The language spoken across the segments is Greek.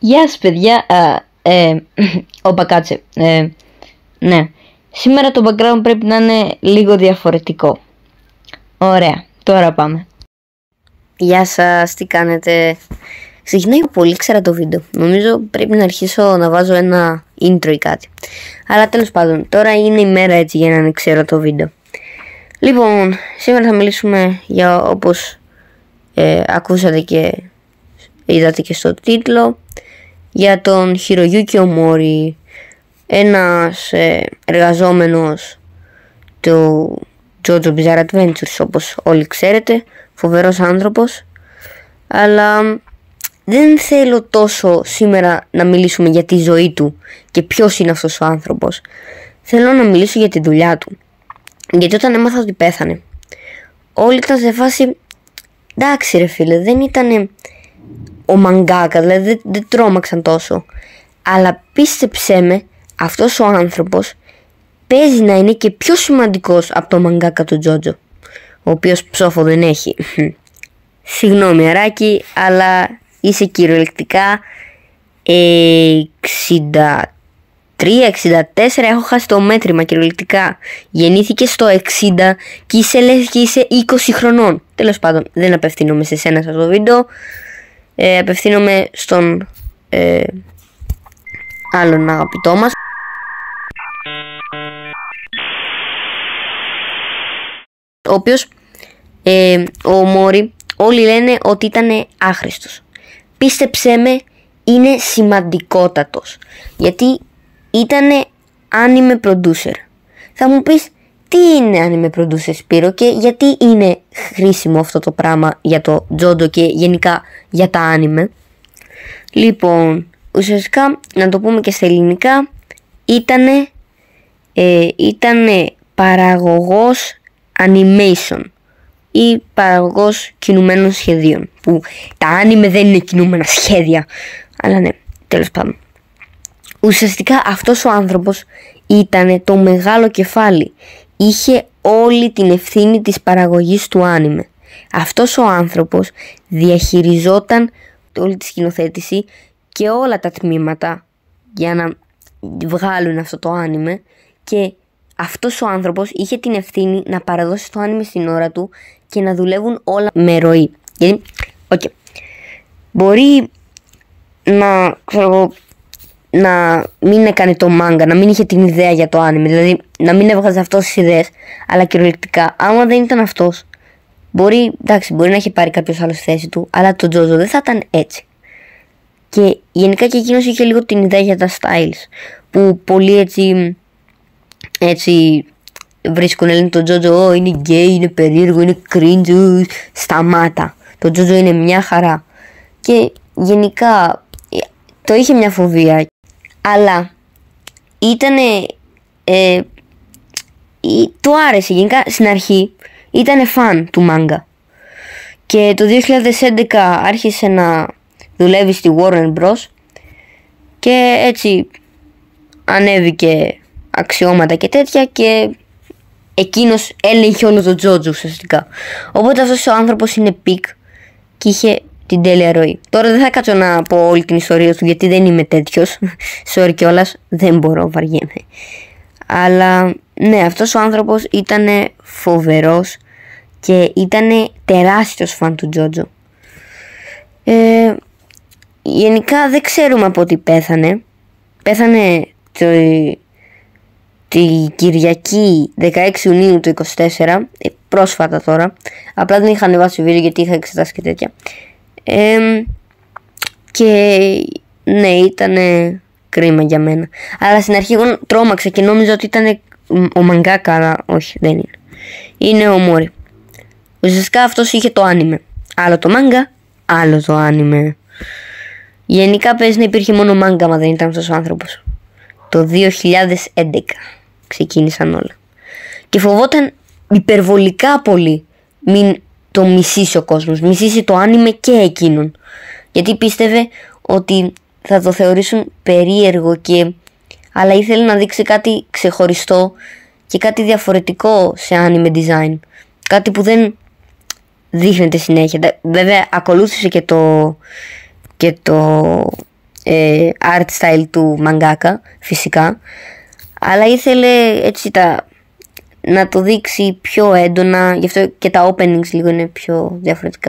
Γεια σας παιδιά, όπα κάτσε, ναι, σήμερα το background πρέπει να είναι λίγο διαφορετικό. Ωραία, τώρα πάμε. Γεια σας, τι κάνετε? Ξεκινάει πολύ ξέρα το βίντεο, νομίζω πρέπει να αρχίσω να βάζω ένα intro ή κάτι. Αλλά τέλος πάντων, τώρα είναι η μέρα έτσι για να είναι ξέρα το βίντεο. Λοιπόν, σήμερα θα μιλήσουμε για, όπως ακούσατε και είδατε και στο τίτλο, για τον Hiroyuki Omori, ένας εργαζόμενος του JoJo Bizarre Adventures, όπως όλοι ξέρετε, φοβερός άνθρωπος. Αλλά δεν θέλω τόσο σήμερα να μιλήσουμε για τη ζωή του και ποιος είναι αυτός ο άνθρωπος. Θέλω να μιλήσω για τη δουλειά του, γιατί όταν έμαθα ότι πέθανε, όλοι ήταν σε φάση, εντάξει ρε φίλε, δεν ήταν ο μαγκάκα, δηλαδή δεν τρόμαξαν τόσο. Αλλά πίστεψέ με, αυτός ο άνθρωπος παίζει να είναι και πιο σημαντικός από το μαγκάκα του Τζότζο, ο οποίος ψόφο δεν έχει. Συγγνώμη αράκι, αλλά είσαι κυριολεκτικά 63-64, έχω χάσει το μέτρημα κυριολεκτικά. Γεννήθηκε στο 60 και είσαι λες και είσαι 20 χρονών. Τέλος πάντων, δεν απευθύνομαι σε σένα στο βίντεο, απευθύνομαι στον άλλον αγαπητό μας, ο οποίος ο Ομόρι όλοι λένε ότι ήταν άχρηστος. Πίστεψέ με, είναι σημαντικότατος, γιατί ήτανε anime producer. Θα μου πεις, τι είναι anime producer Σπύρο, και γιατί είναι χρήσιμο αυτό το πράγμα για το JoJo και γενικά για τα anime? Λοιπόν, ουσιαστικά να το πούμε και στα ελληνικά, ήτανε παραγωγός animation ή παραγωγός κινουμένων σχεδίων, που τα anime δεν είναι κινούμενα σχέδια, αλλά ναι, τέλος πάντων. Ουσιαστικά αυτός ο άνθρωπος ήτανε το μεγάλο κεφάλι, είχε όλη την ευθύνη της παραγωγής του anime. Αυτός ο άνθρωπος διαχειριζόταν όλη τη σκηνοθέτηση και όλα τα τμήματα για να βγάλουν αυτό το anime, και αυτός ο άνθρωπος είχε την ευθύνη να παραδώσει το anime στην ώρα του και να δουλεύουν όλα με ροή. Γιατί, μπορεί να, να μην έκανε το manga, να μην είχε την ιδέα για το anime, δηλαδή να μην έβγαζε αυτός τις ιδέες, αλλά κυριολεκτικά άμα δεν ήταν αυτός, μπορεί να έχει πάρει κάποιος άλλος θέση του, αλλά το JoJo δεν θα ήταν έτσι. Και γενικά και εκείνος είχε λίγο την ιδέα για τα styles, που πολλοί έτσι βρίσκουν, λένε το JoJo είναι γκέι, είναι περίεργο, είναι cringe, σταμάτα. Το JoJo είναι μια χαρά. Και γενικά το είχε μια φοβία, αλλά ήτανε του άρεσε γενικά. Στην αρχή ήτανε φαν του μάγκα, και το 2011 άρχισε να δουλεύει στη Warner Bros. Και έτσι ανέβηκε αξιώματα και τέτοια, και εκείνος έλεγχε όλο το JoJo ουσιαστικά. Οπότε αυτός ο άνθρωπος είναι πικ και είχε την τέλεια ροή. Τώρα δεν θα κάτσω να πω όλη την ιστορία του, γιατί δεν είμαι τέτοιος. Sorry κιόλας, δεν μπορώ, βαριέμαι. Αλλά ναι, αυτός ο άνθρωπος ήτανε φοβερός και ήτανε τεράστιος φαν του JoJo. Γενικά δεν ξέρουμε από τι πέθανε. Πέθανε τη Κυριακή 16 Ιουνίου του 24, πρόσφατα τώρα. Απλά δεν είχα ανεβάσει βίντεο γιατί είχα εξετάσει και τέτοια. Και ναι, ήταν κρίμα για μένα. Αλλά στην αρχή εγώ τρόμαξα και νόμιζα ότι ήταν ο μαγκάκα, αλλά όχι, δεν είναι. Είναι ο Omori. Ουσιαστικά αυτός είχε το anime. Άλλο το μάγκα, άλλο το anime. Γενικά παίζει να υπήρχε μόνο μάγκα, μα δεν ήταν αυτός ο άνθρωπος. Το 2011 ξεκίνησαν όλα. Και φοβόταν υπερβολικά πολύ μην το μισήσει ο κόσμος, μισήσει το anime και εκείνον. Γιατί πίστευε ότι θα το θεωρήσουν περίεργο, αλλά ήθελε να δείξει κάτι ξεχωριστό και κάτι διαφορετικό σε anime design. Κάτι που δεν δείχνεται συνέχεια. Βέβαια ακολούθησε και το art style του μαγκάκα φυσικά, αλλά ήθελε έτσι να το δείξει πιο έντονα, γι' αυτό και τα openings λίγο είναι πιο διαφορετικά.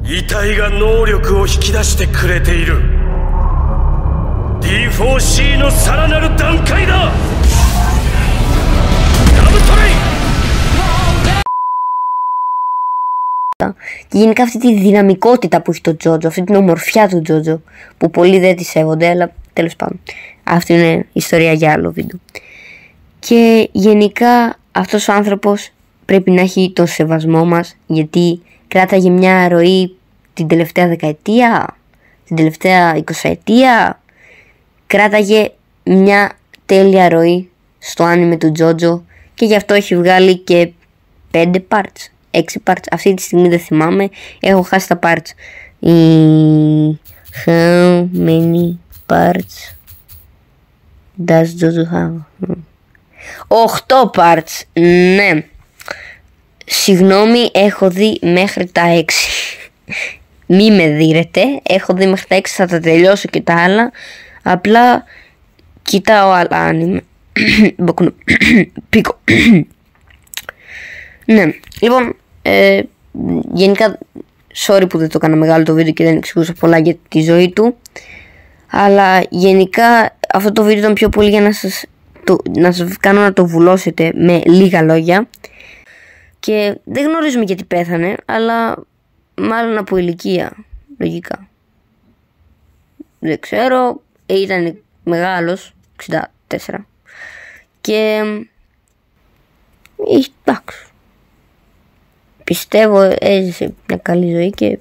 遺体が能力を引き出してくれている D4C のさらなる段階だ。ラブトレイン. Και γενικά αυτή τη δυναμικότητα που έχει το Τζότζο, αυτή την ομορφιά του Τζότζο που πολλοί δεν τη σέβονται, αλλά τέλος πάντων αυτή είναι ιστορία για άλλο βίντεο. Και γενικά αυτός ο άνθρωπος πρέπει να έχει τον σεβασμό μας, γιατί κράταγε μια ροή την τελευταία δεκαετία, την τελευταία 20ετία, κράταγε μια τέλεια ροή στο άνιμε του Τζότζο και γι' αυτό έχει βγάλει και 5 parts, 6 parts, αυτή τη στιγμή δεν θυμάμαι, έχω χάσει τα parts. How many parts does Jojo have? 8 parts, ναι. Συγγνώμη, έχω δει μέχρι τα 6. Μη με δείρετε, έχω δει μέχρι τα 6, θα τα τελειώσω και τα άλλα. Απλά κοιτάω άλλα άνιμε. Πίκο. Ναι, λοιπόν, γενικά sorry που δεν το έκανα μεγάλο το βίντεο και δεν εξηγούσα πολλά για τη ζωή του, αλλά γενικά αυτό το βίντεο ήταν πιο πολύ για να σας κάνω να το βουλώσετε με λίγα λόγια. Και δεν γνωρίζουμε γιατί πέθανε, αλλά μάλλον από ηλικία, λογικά. Δεν ξέρω, ήταν μεγάλος, 64. Και εντάξει, πιστεύω έζησε μια καλή ζωή και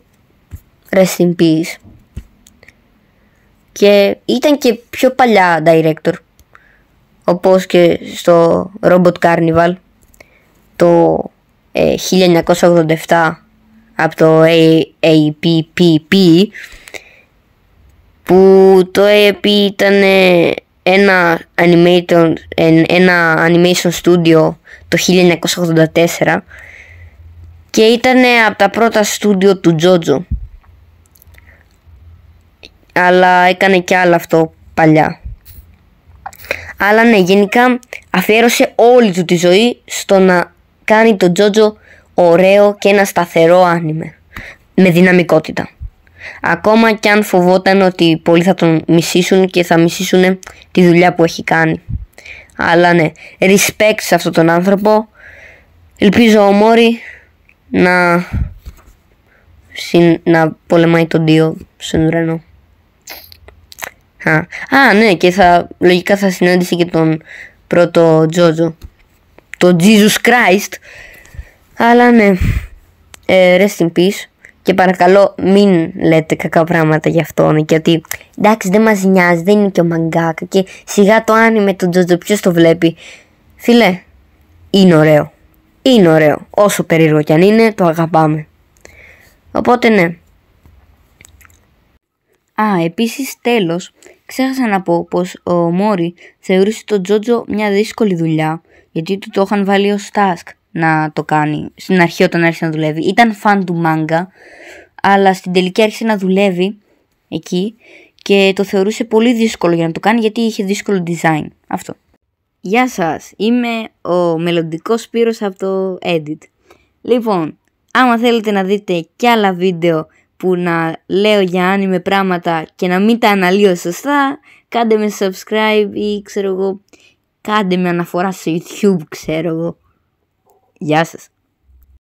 rest in peace. Και ήταν και πιο παλιά director, όπως και στο Robot Carnival το 1987 από το AAPPP, που το AAP ήταν ένα animation studio το 1984 και ήταν από τα πρώτα στούντιο του Τζότζο, αλλά έκανε και άλλα αυτό παλιά. Αλλά ναι, γενικά αφιέρωσε όλη του τη ζωή στο να κάνει το Τζότζο ωραίο και ένα σταθερό άνιμε με δυναμικότητα. Ακόμα κι αν φοβόταν ότι πολλοί θα τον μισήσουν και θα μισήσουν τη δουλειά που έχει κάνει. Αλλά ναι, respect σε αυτόν τον άνθρωπο. Ελπίζω ο Μόρι να πολεμάει τον Δίο στον ουρανό. Ναι, και λογικά θα συνάντησε και τον πρώτο Τζότζο, το Jesus Christ. Αλλά ναι, rest in peace. Και παρακαλώ μην λέτε κακά πράγματα για αυτόν, και ότι εντάξει δεν μας νοιάζει, δεν είναι και ο μαγκάκα και σιγά το άνιμε τον Τζότζο, ποιος το βλέπει. Φίλε, είναι ωραίο. Είναι ωραίο. Όσο περίεργο κι αν είναι, το αγαπάμε. Οπότε ναι. Επίσης τέλος, ξέχασα να πω πως ο Μόρι θεωρούσε τον Τζότζο μια δύσκολη δουλειά, γιατί του το είχαν βάλει ως task να το κάνει στην αρχή όταν άρχισε να δουλεύει. Ήταν φαν του μάγκα, αλλά στην τελική άρχισε να δουλεύει εκεί και το θεωρούσε πολύ δύσκολο για να το κάνει, γιατί είχε δύσκολο design. Αυτό. Γεια σας, είμαι ο μελλοντικός Σπύρος από το Edit. Λοιπόν, άμα θέλετε να δείτε κι άλλα βίντεο που να λέω για anime πράγματα και να μην τα αναλύω σωστά, κάντε με subscribe ή ξέρω εγώ, κάντε με αναφορά στο YouTube, ξέρω εγώ. Γεια σας.